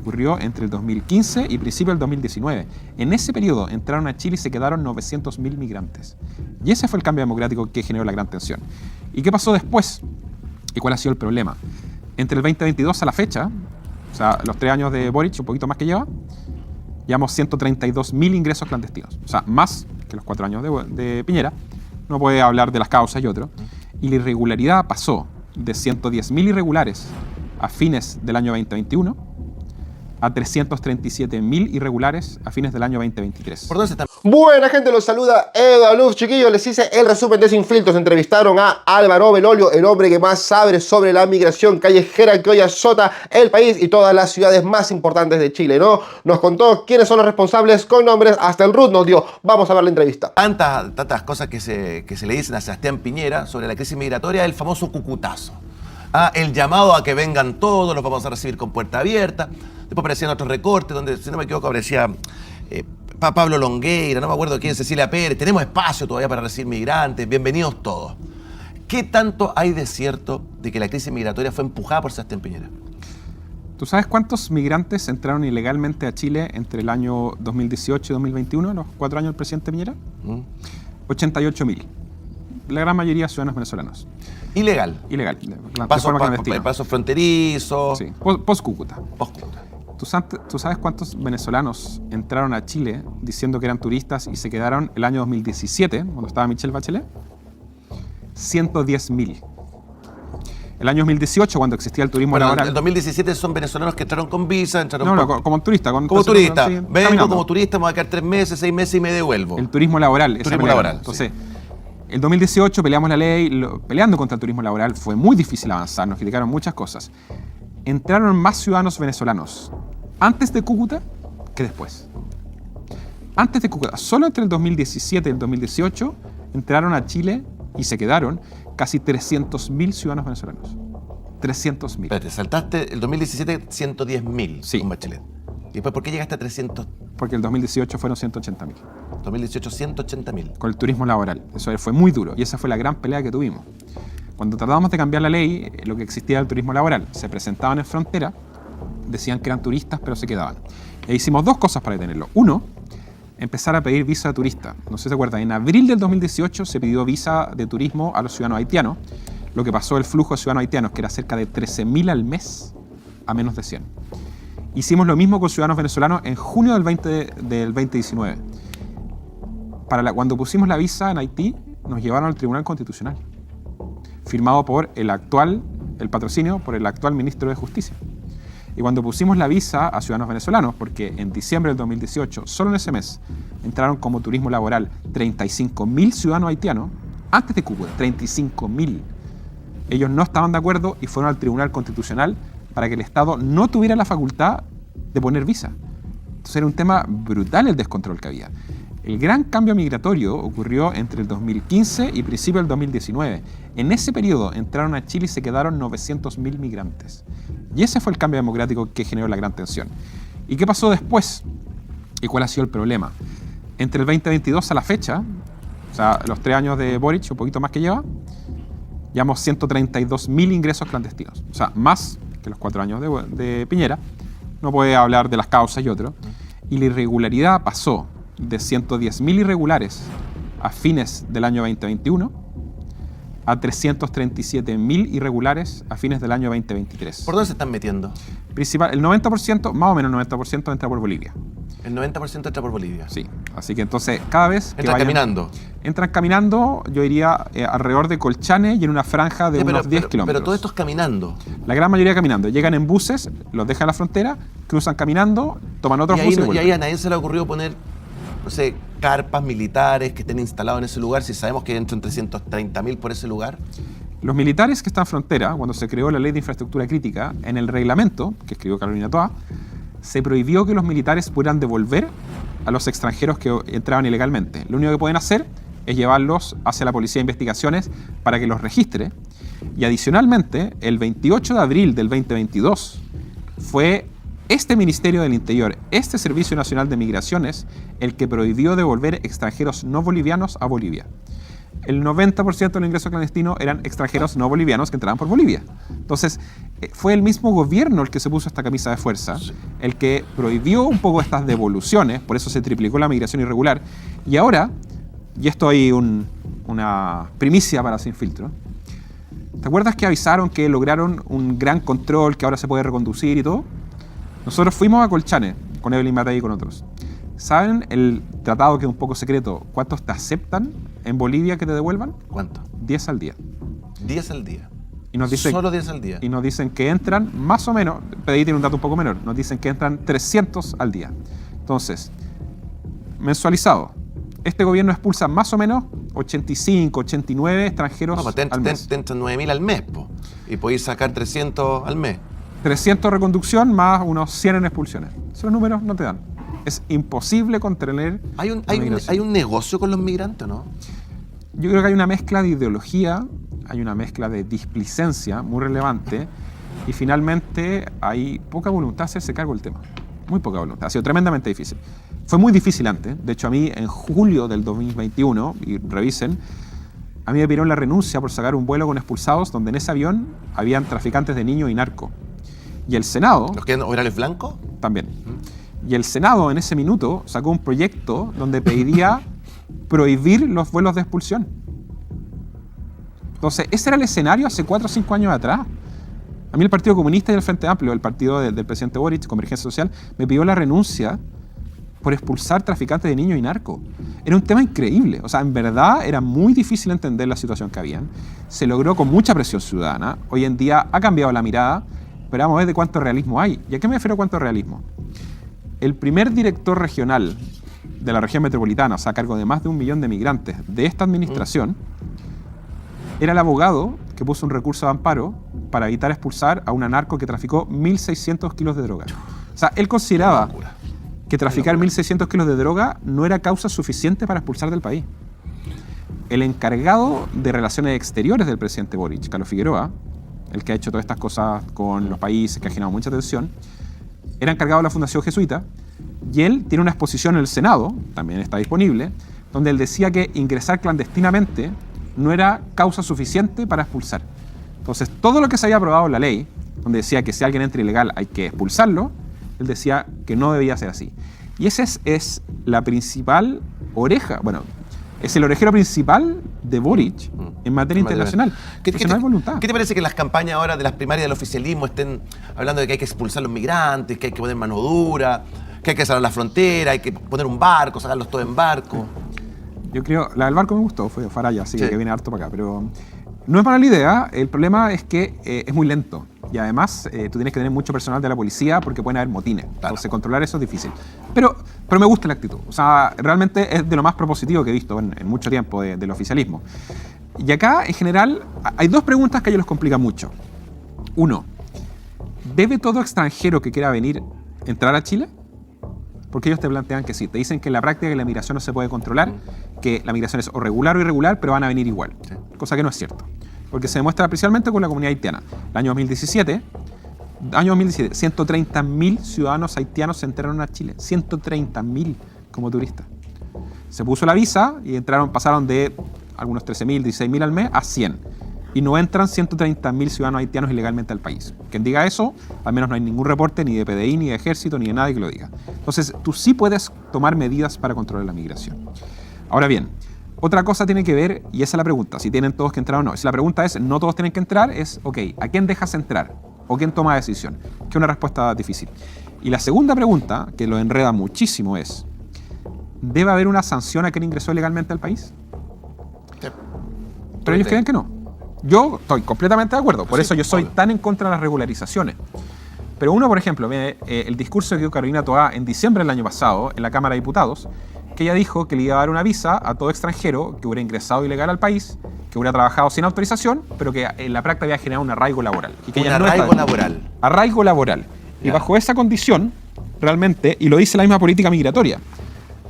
ocurrió entre el 2015 y principio del 2019. En ese periodo entraron a Chile y se quedaron 900.000 migrantes. Y ese fue el cambio democrático que generó la gran tensión. ¿Y qué pasó después? ¿Y cuál ha sido el problema? Entre el 2022 a la fecha, o sea, los 3 años de Boric, un poquito más que llevamos 132.000 ingresos clandestinos. O sea, más que los 4 años de Piñera. No puede hablar de las causas y otro. Y la irregularidad pasó de 110.000 irregulares a fines del año 2021 a 337.000 irregulares a fines del año 2023. ¿Por dónde se está? Buena gente, los saluda Eduardo Luz, chiquillos. Les hice el resumen de Sin Filtros. Entrevistaron a Álvaro Belolio, el hombre que más sabe sobre la migración callejera que hoy azota el país y todas las ciudades más importantes de Chile, ¿no? Nos contó quiénes son los responsables con nombres, hasta el RUT nos dio. Vamos a ver la entrevista. Tantas cosas que se le dicen a Sebastián Piñera sobre la crisis migratoria, el famoso cucutazo. El llamado a que vengan todos, los vamos a recibir con puerta abierta. Después aparecían otros recortes donde, si no me equivoco, aparecía Pablo Longueira, no me acuerdo quién, Cecilia Pérez. Tenemos espacio todavía para recibir migrantes, bienvenidos todos. ¿Qué tanto hay de cierto de que la crisis migratoria fue empujada por Sebastián Piñera? ¿Tú sabes cuántos migrantes entraron ilegalmente a Chile entre el año 2018 y 2021, los 4 años del presidente Piñera? 88.000. La gran mayoría ciudadanos venezolanos. Ilegal. Ilegal. Paso fronterizo. Sí, post-Cúcuta. ¿Tú sabes cuántos venezolanos entraron a Chile diciendo que eran turistas y se quedaron el año 2017, cuando estaba Michelle Bachelet? 110.000. El año 2018, cuando existía el turismo laboral. En el 2017 son venezolanos que entraron con visa, entraron como turista. Como turista. Sí, vengo caminando. como turista, me voy a quedar 3 meses, 6 meses y me devuelvo. El turismo laboral. Turismo laboral. Entonces, el 2018 peleamos la ley, peleando contra el turismo laboral, fue muy difícil avanzar, nos criticaron muchas cosas. Entraron más ciudadanos venezolanos antes de Cúcuta que después. Antes de Cúcuta, solo entre el 2017 y el 2018, entraron a Chile y se quedaron casi 300.000 ciudadanos venezolanos. 300.000. Espérate, saltaste el 2017 110.000 sí. Con Bachelet. ¿Y después por qué llegaste a 300? Porque el 2018 fueron 180.000. 2018 180.000. Con el turismo laboral. Eso fue muy duro y esa fue la gran pelea que tuvimos. Cuando tratábamos de cambiar la ley, lo que existía era el turismo laboral. Se presentaban en frontera, decían que eran turistas, pero se quedaban. E hicimos 2 cosas para detenerlo. Uno, empezar a pedir visa de turista. No sé si se acuerdan, en abril del 2018 se pidió visa de turismo a los ciudadanos haitianos. Lo que pasó, el flujo de ciudadanos haitianos, que era cerca de 13.000 al mes, a menos de 100. Hicimos lo mismo con ciudadanos venezolanos en junio del 2019. Cuando pusimos la visa en Haití, nos llevaron al Tribunal Constitucional, firmado por el patrocinio por el actual ministro de Justicia. Y cuando pusimos la visa a ciudadanos venezolanos, porque en diciembre del 2018, solo en ese mes, entraron como turismo laboral 35.000 ciudadanos haitianos, antes de Cúcuta, 35.000. Ellos no estaban de acuerdo y fueron al Tribunal Constitucional para que el Estado no tuviera la facultad de poner visa. Entonces era un tema brutal el descontrol que había. El gran cambio migratorio ocurrió entre el 2015 y principio del 2019. En ese periodo entraron a Chile y se quedaron 900.000 migrantes. Y ese fue el cambio democrático que generó la gran tensión. ¿Y qué pasó después? ¿Y cuál ha sido el problema? Entre el 2022 a la fecha, o sea, los 3 años de Boric, un poquito más que llevamos 132.000 ingresos clandestinos. O sea, más que los 4 años de Piñera. No puede hablar de las causas y otro. Y la irregularidad pasó de 110.000 irregulares a fines del año 2021 a 337.000 irregulares a fines del año 2023. ¿Por dónde se están metiendo? El 90%, más o menos el 90% entra por Bolivia. El 90% entra por Bolivia. Sí, así que entonces cada vez que entran caminando, yo diría alrededor de Colchane y en una franja de unos 10 kilómetros. Pero todo esto es caminando. La gran mayoría caminando. Llegan en buses, los dejan en la frontera, cruzan caminando, toman otros buses y ahí a nadie se le ocurrió poner, no sé, carpas militares que estén instalados en ese lugar, si sabemos que entran 330.000 por ese lugar. Los militares que están en frontera, cuando se creó la Ley de Infraestructura Crítica, en el reglamento que escribió Carolina Toa, se prohibió que los militares pudieran devolver a los extranjeros que entraban ilegalmente. Lo único que pueden hacer es llevarlos hacia la Policía de Investigaciones para que los registre. Y adicionalmente, el 28 de abril del 2022 fue este Ministerio del Interior, este Servicio Nacional de Migraciones, el que prohibió devolver extranjeros no bolivianos a Bolivia. el 90% de los ingresos clandestinos eran extranjeros no bolivianos que entraban por Bolivia. Entonces, fue el mismo gobierno el que se puso esta camisa de fuerza, el que prohibió un poco estas devoluciones, por eso se triplicó la migración irregular. Y ahora, y esto hay una primicia para Sin Filtro, ¿te acuerdas que avisaron que lograron un gran control, que ahora se puede reconducir y todo? Nosotros fuimos a Colchane, con Evelyn Matei y con otros. ¿Saben el tratado que es un poco secreto? ¿Cuántos te aceptan en Bolivia que te devuelvan? ¿Cuánto? 10 al día. 10 al día. Y nos dicen, Solo 10 al día. Y nos dicen que entran, más o menos, PDI tiene un dato un poco menor, nos dicen que entran 300 al día. Entonces, mensualizado, este gobierno expulsa más o menos 85, 89 extranjeros al mes. Te entran 9.000 al mes, po, y podéis sacar 300 al mes. 300 reconducción más unos 100 en expulsiones. Esos números no te dan. Es imposible contener ¿Hay un negocio con los migrantes, no? Yo creo que hay una mezcla de ideología, hay una mezcla de displicencia muy relevante y finalmente hay poca voluntad de hacerse cargo del tema. Muy poca voluntad. Ha sido tremendamente difícil. Fue muy difícil antes. De hecho, a mí en julio del 2021, y revisen, a mí me pidieron la renuncia por sacar un vuelo con expulsados donde en ese avión habían traficantes de niños y narco. Y el Senado... ¿Los que eran overales blancos? También. Y el Senado en ese minuto sacó un proyecto donde pedía prohibir los vuelos de expulsión. Entonces, ese era el escenario hace 4 o 5 años atrás. A mí el Partido Comunista y el Frente Amplio, el partido del presidente Boric, Convergencia Social, me pidió la renuncia por expulsar traficantes de niños y narco. Era un tema increíble. O sea, en verdad era muy difícil entender la situación que habían. Se logró con mucha presión ciudadana. Hoy en día ha cambiado la mirada, pero vamos a ver de cuánto realismo hay. ¿Y a qué me refiero a cuánto realismo? El primer director regional de la región metropolitana, o sea, a cargo de más de 1 millón de migrantes de esta administración, era el abogado que puso un recurso de amparo para evitar expulsar a una narco que traficó 1.600 kilos de droga. O sea, él consideraba que traficar 1.600 kilos de droga no era causa suficiente para expulsar del país. El encargado de relaciones exteriores del presidente Boric, Carlos Figueroa, el que ha hecho todas estas cosas con los países, que ha generado mucha atención, era encargado de la Fundación Jesuita, y él tiene una exposición en el Senado, también está disponible, donde él decía que ingresar clandestinamente no era causa suficiente para expulsar. Entonces, todo lo que se había aprobado en la ley, donde decía que si alguien entra ilegal hay que expulsarlo, él decía que no debía ser así. Y esa es la principal oreja, bueno, es el orejero principal de Boric en materia internacional. No hay voluntad. ¿Qué te parece que las campañas ahora de las primarias del oficialismo estén hablando de que hay que expulsar a los migrantes, que hay que poner mano dura, que hay que cerrar la frontera, hay que poner un barco, sacarlos todos en barco? Yo creo, la del barco me gustó, fue Faraya, así que viene harto para acá, pero no es mala la idea. El problema es que es muy lento y además tú tienes que tener mucho personal de la policía porque pueden haber motines, claro. Entonces controlar eso es difícil. Pero me gusta la actitud, o sea, realmente es de lo más propositivo que he visto en mucho tiempo del oficialismo. Y acá, en general, hay 2 preguntas que a ellos les complican mucho. 1, ¿debe todo extranjero que quiera venir entrar a Chile? Porque ellos te plantean que sí, te dicen que en la práctica que la migración no se puede controlar, que la migración es o regular o irregular, pero van a venir igual, cosa que no es cierto. Porque se demuestra principalmente con la comunidad haitiana. El año 2017, 130.000 ciudadanos haitianos se entraron a Chile, 130.000 como turistas. Se puso la visa y pasaron de algunos 13.000, 16.000 al mes a 100. Y no entran 130.000 ciudadanos haitianos ilegalmente al país. Quien diga eso, al menos no hay ningún reporte ni de PDI, ni de Ejército, ni de nadie que lo diga. Entonces, tú sí puedes tomar medidas para controlar la migración. Ahora bien, otra cosa tiene que ver, y esa es la pregunta, si tienen todos que entrar o no. Si la pregunta es, no todos tienen que entrar, es, ok, ¿a quién dejas entrar? ¿O quién toma la decisión? Que es una respuesta difícil. Y la segunda pregunta, que lo enreda muchísimo, es, ¿debe haber una sanción a quien ingresó ilegalmente al país? Sí. Pero ellos creen que no. Yo estoy completamente de acuerdo, por eso yo soy tan en contra de las regularizaciones. Pero uno, por ejemplo, el discurso que dio Carolina Toá en diciembre del año pasado en la Cámara de Diputados, que ella dijo que le iba a dar una visa a todo extranjero que hubiera ingresado ilegal al país, que hubiera trabajado sin autorización, pero que en la práctica había generado un arraigo laboral. Y que un arraigo laboral. Arraigo laboral. Y bajo esa condición, realmente, y lo dice la misma política migratoria,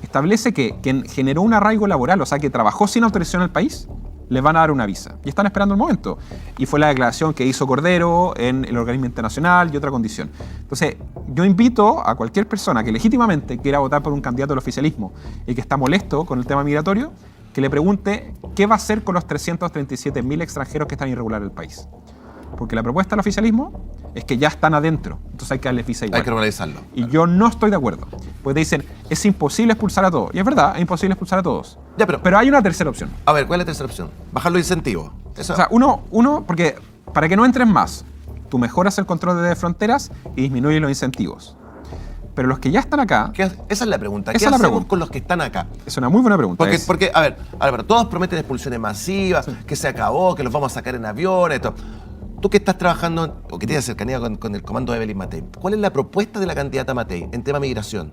establece que quien generó un arraigo laboral, o sea, que trabajó sin autorización al país, les van a dar una visa. Y están esperando el momento. Y fue la declaración que hizo Cordero en el organismo internacional y otra condición. Entonces, yo invito a cualquier persona que legítimamente quiera votar por un candidato del oficialismo y que está molesto con el tema migratorio, que le pregunte qué va a hacer con los 337.000 extranjeros que están irregulares en el país. Porque la propuesta del oficialismo es que ya están adentro, entonces hay que darles visa igual. Hay que regularizarlo. Y yo no estoy de acuerdo. Porque te dicen, es imposible expulsar a todos. Y es verdad, es imposible expulsar a todos. Ya, pero hay una tercera opción. a ver, ¿cuál es la tercera opción? Bajar los incentivos. Eso. O sea, uno, porque para que no entren más, tú mejoras el control de fronteras y disminuyes los incentivos. Pero los que ya están acá... Esa es la pregunta. Esa ¿Qué es la hacemos pregunta. con los que están acá? Es una muy buena pregunta. Porque, a ver, Álvaro, todos prometen expulsiones masivas, que se acabó, que los vamos a sacar en aviones, todo. Tú que estás trabajando, o que tienes cercanía con el comando de Evelyn Matei, ¿cuál es la propuesta de la candidata Matei en tema migración?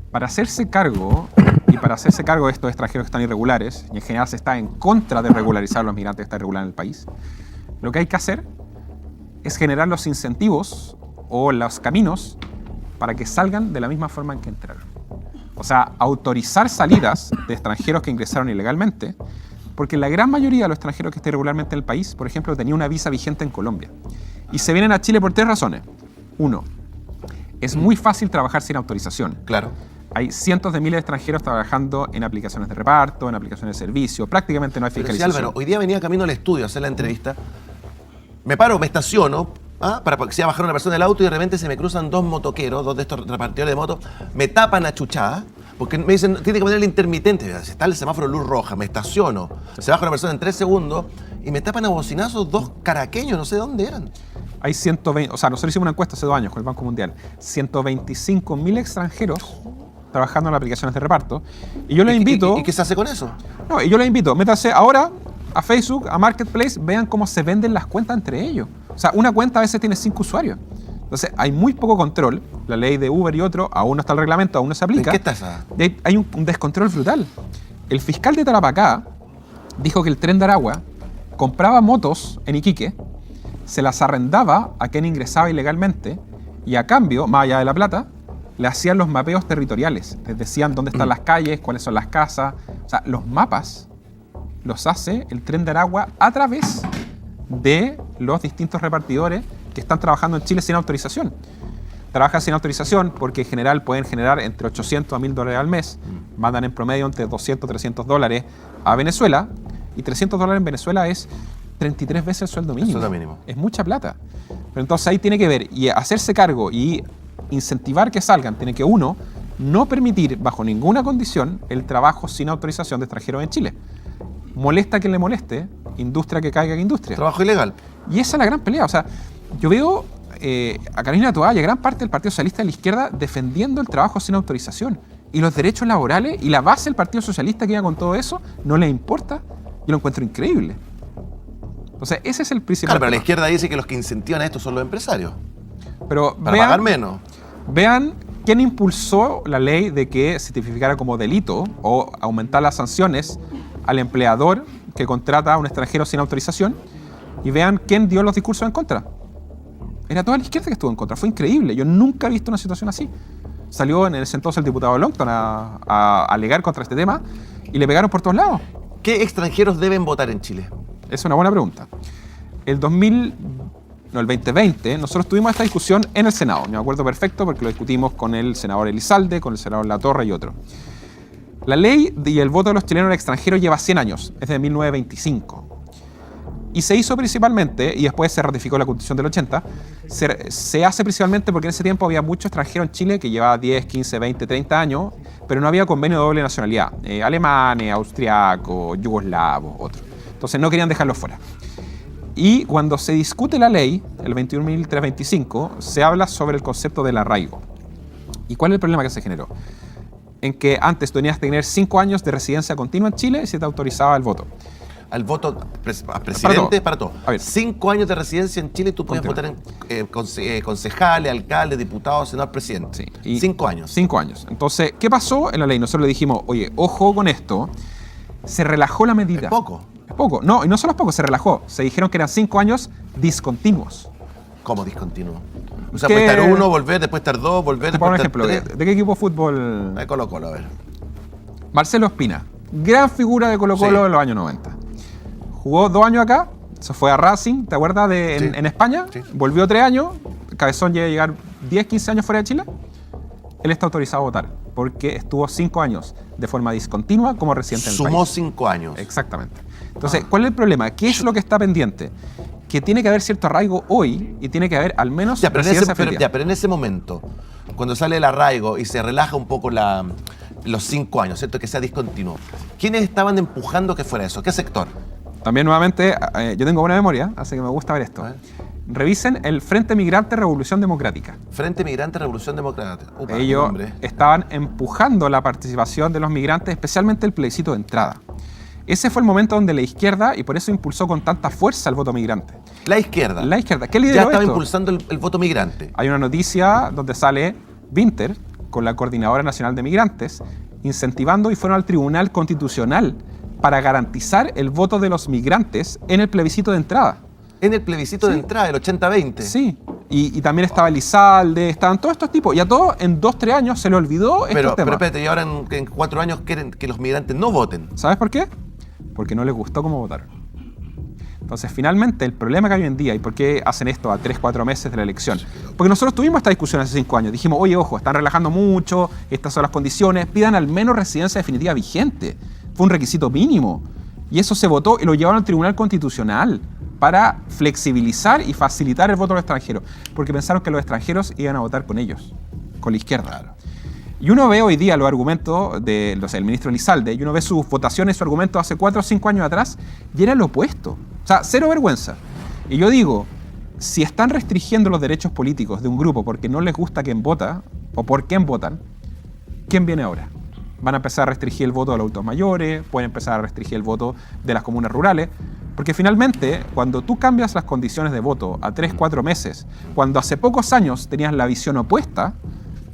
Para hacerse cargo, y para hacerse cargo de estos extranjeros que están irregulares, y en general se está en contra de regularizar a los migrantes que están irregulares en el país, lo que hay que hacer es generar los incentivos o los caminos para que salgan de la misma forma en que entraron. O sea, autorizar salidas de extranjeros que ingresaron ilegalmente, porque la gran mayoría de los extranjeros que están irregularmente en el país, por ejemplo, tenía una visa vigente en Colombia. Y se vienen a Chile por 3 razones. 1, es muy fácil trabajar sin autorización. Claro. Hay cientos de miles de extranjeros trabajando en aplicaciones de reparto, en aplicaciones de servicio. Prácticamente no hay Pero sí, fiscalización. Álvaro, hoy día venía camino al estudio a hacer la entrevista. Me paro, me estaciono, para que sea bajar una persona del auto y de repente se me cruzan 2 motoqueros, 2 de estos repartidores de motos, me tapan a chuchada, porque me dicen, tiene que poner el intermitente. Está el semáforo luz roja, me estaciono, se baja una persona en 3 segundos y me tapan a bocinazos 2 caraqueños, no sé de dónde eran. Hay 120, o sea, nosotros hicimos una encuesta hace 2 años con el Banco Mundial. 125.000 extranjeros trabajando en aplicaciones de reparto. Y yo les invito... ¿Y qué se hace con eso? No, y yo les invito, métanse ahora a Facebook, a Marketplace, vean cómo se venden las cuentas entre ellos. O sea, una cuenta a veces tiene 5 usuarios. Entonces, hay muy poco control. La ley de Uber y otro, aún no está el reglamento, aún no se aplica. ¿En qué está esa? Y hay un descontrol brutal. El fiscal de Tarapacá dijo que el Tren de Aragua compraba motos en Iquique, se las arrendaba a quien ingresaba ilegalmente y a cambio, más allá de la plata, le hacían los mapeos territoriales. Les decían dónde están las calles, cuáles son las casas. O sea, los mapas los hace el Tren de Aragua a través de los distintos repartidores que están trabajando en Chile sin autorización. Trabajan sin autorización porque en general pueden generar entre 800 a $1.000 al mes. Mandan en promedio entre 200 y $300 a Venezuela. Y $300 en Venezuela es 33 veces el sueldo mínimo. Sueldo mínimo. Es mucha plata. Pero entonces ahí tiene que ver y hacerse cargo y incentivar que salgan. Tiene que uno, no permitir bajo ninguna condición el trabajo sin autorización de extranjeros en Chile. Molesta a quien le moleste, industria que caiga en industria. Trabajo ilegal. Y esa es la gran pelea. O sea, yo veo a Carolina Toá y a gran parte del Partido Socialista de la izquierda defendiendo el trabajo sin autorización. Y los derechos laborales y la base del Partido Socialista que iba con todo eso, no les importa. Yo lo encuentro increíble. O sea, ese es el principal. Claro, pero la tema. izquierda dice que los que incentivan a esto son los empresarios. Pero Para pagar menos. Vean quién impulsó la ley de que se tipificara como delito o aumentar las sanciones al empleador que contrata a un extranjero sin autorización y vean quién dio los discursos en contra. Era toda la izquierda que estuvo en contra. Fue increíble. Yo nunca he visto una situación así. Salió en ese entonces el diputado Longton a alegar contra este tema y le pegaron por todos lados. ¿Qué extranjeros deben votar en Chile? Es una buena pregunta. El 2020, nosotros tuvimos esta discusión en el Senado. Me acuerdo perfecto porque lo discutimos con el senador Elizalde, con el senador Latorre y otro. La ley y el voto de los chilenos al extranjero lleva 100 años, es de 1925. Y se hizo principalmente, y después se ratificó la Constitución del 80, se hace principalmente porque en ese tiempo había mucho extranjero en Chile que llevaba 10, 15, 20, 30 años, pero no había convenio de doble nacionalidad. Alemanes, austriacos, yugoslavos, otros. Entonces no querían dejarlos fuera. Y cuando se discute la ley, el 21.325, se habla sobre el concepto del arraigo. ¿Y cuál es el problema que se generó? En que antes tenías que tener 5 años de residencia continua en Chile y se te autorizaba el voto. Al voto a presidente, para todo. A ver. 5 años de residencia en Chile, tú puedes votar en concejales, alcaldes, diputados, senador, presidente. Sí. 5 años. 5 años. Entonces, ¿qué pasó en la ley? Nosotros le dijimos, oye, ojo con esto. Se relajó la medida. Es poco. Es poco. No, y no solo es poco, se relajó. Se dijeron que eran 5 años discontinuos. ¿Cómo discontinuo? O sea, ¿Qué? puede estar 1, volver, después estar 2, volver, Te pongo un después ejemplo. estar 3. ¿De qué equipo de fútbol? Colo-Colo, a ver. Marcelo Espina. Gran figura de Colo-Colo Sí. en los años 90. Jugó 2 años acá, se fue a Racing, ¿te acuerdas? Sí. En España. Sí. Volvió 3 años. Cabezón llega a llegar 10, 15 años fuera de Chile. Él está autorizado a votar porque estuvo 5 años de forma discontinua como residente del país. Sumó 5 años. Exactamente. Entonces, ¿cuál es el problema? ¿Qué es lo que está pendiente? Que tiene que haber cierto arraigo hoy y tiene que haber al menos Ya, pero residencia en ese momento, cuando sale el arraigo y se relaja un poco los 5 años, ¿cierto? Que sea discontinuo. ¿Quiénes estaban empujando que fuera eso? ¿Qué sector? También nuevamente, yo tengo buena memoria, así que me gusta ver esto. Revisen el Frente Migrante Revolución Democrática. Frente Migrante Revolución Democrática. Upa, Ellos estaban empujando la participación de los migrantes, especialmente el plebiscito de entrada. Ese fue el momento donde la izquierda, y por eso impulsó con tanta fuerza el voto migrante. La izquierda. La izquierda. ¿Qué lideró ya estaba esto? impulsando el voto migrante. Hay una noticia donde sale Winter con la Coordinadora Nacional de Migrantes incentivando y fueron al Tribunal Constitucional para garantizar el voto de los migrantes en el plebiscito de entrada. En el plebiscito de entrada, el 80-20. Sí. Y también estaba Elizalde, estaban todos estos tipos. Y a todos en 2-3 años se le olvidó estos temas. Pero espérate, y ahora en 4 años quieren que los migrantes no voten. ¿Sabes por qué? Porque no les gustó cómo votaron. Entonces, finalmente, el problema que hay hoy en día, y por qué hacen esto a 3-4 meses de la elección, porque nosotros tuvimos esta discusión hace 5 años. Dijimos, oye, ojo, están relajando mucho, estas son las condiciones, pidan al menos residencia definitiva vigente. Fue un requisito mínimo. Y eso se votó y lo llevaron al Tribunal Constitucional para flexibilizar y facilitar el voto a los extranjeros, porque pensaron que los extranjeros iban a votar con ellos, con la izquierda. Claro. Y uno ve hoy día los argumentos del ministro Elizalde, y uno ve sus votaciones, sus argumentos hace 4 o 5 años atrás, y era lo opuesto. O sea, cero vergüenza. Y yo digo, si están restringiendo los derechos políticos de un grupo porque no les gusta quién vota, o por quién votan, ¿quién viene ahora? Van a empezar a restringir el voto de los adultos mayores, pueden empezar a restringir el voto de las comunas rurales, porque finalmente, cuando tú cambias las condiciones de voto a 3-4 meses, cuando hace pocos años tenías la visión opuesta,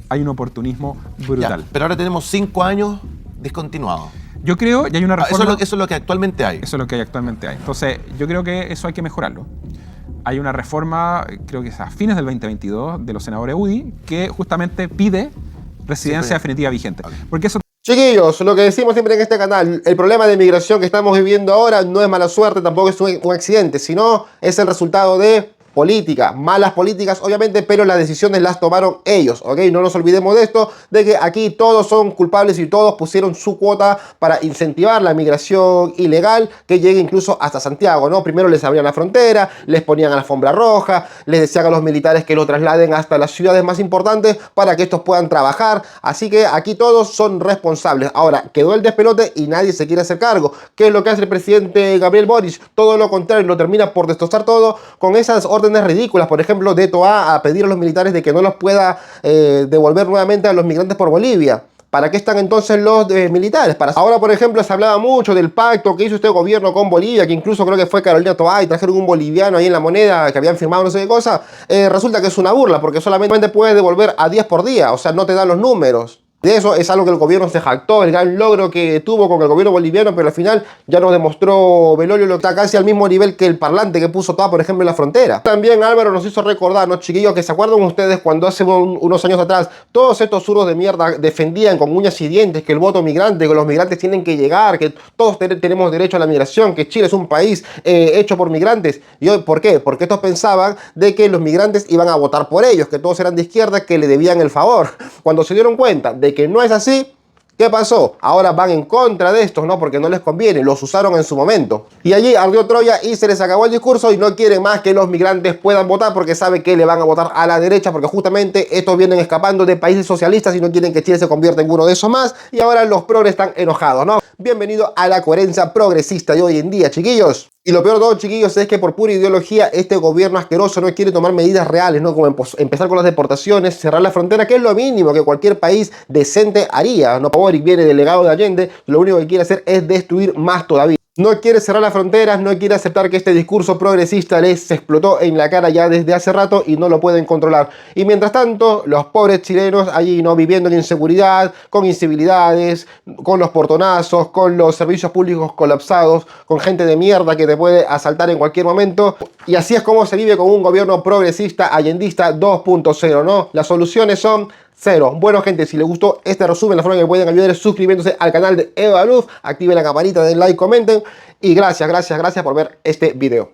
hay un oportunismo brutal. Ya, pero ahora tenemos 5 años discontinuados. Yo creo, y hay una reforma... Eso es lo que actualmente hay. Eso es lo que actualmente hay. Entonces, yo creo que eso hay que mejorarlo. Hay una reforma, creo que es a fines del 2022, de los senadores UDI, que justamente pide residencia definitiva vigente. Okay. Porque eso... Chiquillos, lo que decimos siempre en este canal, el problema de migración que estamos viviendo ahora no es mala suerte, tampoco es un accidente, sino es el resultado de política, malas políticas obviamente, pero las decisiones las tomaron ellos, ¿ok? No nos olvidemos de esto, de que aquí todos son culpables y todos pusieron su cuota para incentivar la migración ilegal que llegue incluso hasta Santiago, ¿no? Primero les abrían la frontera, les ponían alfombra roja, les decían a los militares que lo trasladen hasta las ciudades más importantes para que estos puedan trabajar, así que aquí todos son responsables. Ahora, quedó el despelote y nadie se quiere hacer cargo. ¿Qué es lo que hace el presidente Gabriel Boric? Todo lo contrario, lo termina por destrozar todo con esas órdenes ridículas, por ejemplo, de Toa a pedir a los militares de que no los pueda devolver nuevamente a los migrantes por Bolivia. ¿Para qué están entonces los militares? Ahora, por ejemplo, se hablaba mucho del pacto que hizo este gobierno con Bolivia, que incluso creo que fue Carolina Toa y trajeron un boliviano ahí en la moneda que habían firmado no sé qué cosa. Resulta que es una burla, porque solamente puedes devolver a 10 por día, o sea, no te dan los números. De eso es algo que el gobierno se jactó, el gran logro que tuvo con el gobierno boliviano, pero al final ya nos demostró Belolio lo que está casi al mismo nivel que el parlante que puso Toa, por ejemplo, en la frontera. También Álvaro nos hizo recordar, ¿no, chiquillos? Que se acuerdan ustedes cuando hace unos años atrás todos estos zurdos de mierda defendían con uñas y dientes que el voto migrante, que los migrantes tienen que llegar, que todos tenemos derecho a la migración, que Chile es un país hecho por migrantes. ¿Y hoy por qué? Porque estos pensaban de que los migrantes iban a votar por ellos, que todos eran de izquierda, que le debían el favor. Cuando se dieron cuenta de que no es así, ¿qué pasó? Ahora van en contra de estos, ¿no? Porque no les conviene, los usaron en su momento. Y allí ardió Troya y se les acabó el discurso y no quieren más que los migrantes puedan votar porque saben que le van a votar a la derecha, porque justamente estos vienen escapando de países socialistas y no quieren que Chile se convierta en uno de esos más. Y ahora los progres están enojados, ¿no? Bienvenido a la coherencia progresista de hoy en día, chiquillos. Y lo peor de todo, chiquillos, es que por pura ideología este gobierno asqueroso no quiere tomar medidas reales, ¿no? Como empezar con las deportaciones, cerrar la frontera, que es lo mínimo que cualquier país decente haría, ¿no? Boric viene delegado de Allende, lo único que quiere hacer es destruir más todavía. No quiere cerrar las fronteras, no quiere aceptar que este discurso progresista les explotó en la cara ya desde hace rato y no lo pueden controlar. Y mientras tanto, los pobres chilenos allí, ¿no? Viviendo en inseguridad, con incivilidades, con los portonazos, con los servicios públicos colapsados, con gente de mierda que te puede asaltar en cualquier momento. Y así es como se vive con un gobierno progresista, allendista 2.0, ¿no? Las soluciones son cero. Bueno, gente, si les gustó este resumen, la forma que pueden ayudar es suscribiéndose al canal de Evaluz, activen la campanita, den like, comenten y gracias por ver este video.